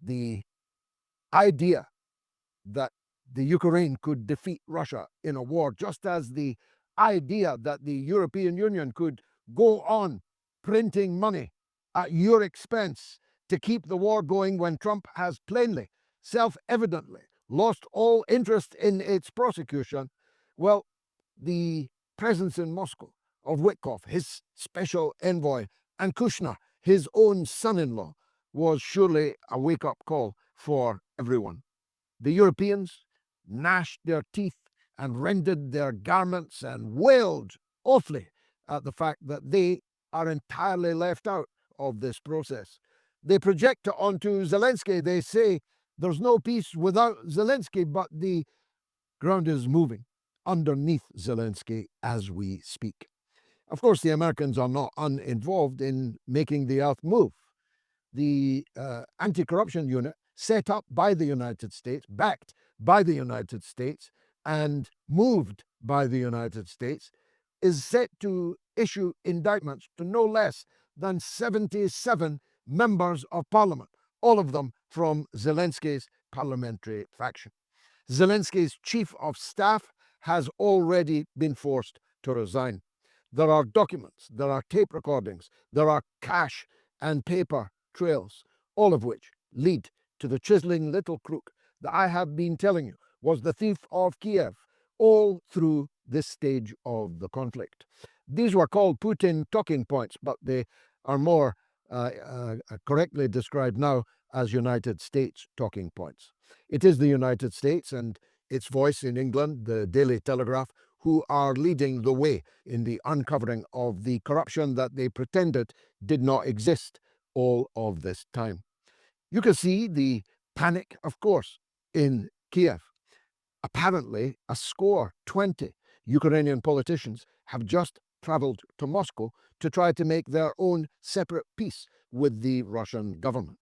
The idea that the Ukraine could defeat Russia in a war, just as the idea that the European Union could go on printing money at your expense to keep the war going when Trump has plainly, self-evidently lost all interest in its prosecution. Well, the presence in Moscow of Witkoff, his special envoy, and Kushner, his own son-in-law, was surely a wake-up call for everyone. The Europeans gnashed their teeth and rended their garments and wailed awfully at the fact that they are entirely left out of this process. They project it onto Zelenskyy. They say there's no peace without Zelenskyy, but the ground is moving underneath Zelenskyy as we speak. Of course, the Americans are not uninvolved in making the earth move. The anti-corruption unit set up by the United States, backed by the United States, and moved by the United States, is set to issue indictments to no less than 77 members of parliament, all of them from Zelenskyy's parliamentary faction. Zelenskyy's chief of staff has already been forced to resign. There are documents, there are tape recordings, there are cash and paper trails, all of which lead to the chiseling little crook that I have been telling you was the thief of Kiev all through this stage of the conflict. These were called Putin talking points, but they are more correctly described now as United States talking points. It is the United States and its voice in England, the Daily Telegraph, who are leading the way in the uncovering of the corruption that they pretended did not exist all of this time. You can see the panic, of course, in Kiev. Apparently, a score, 20 Ukrainian politicians have just traveled to Moscow to try to make their own separate peace with the Russian government.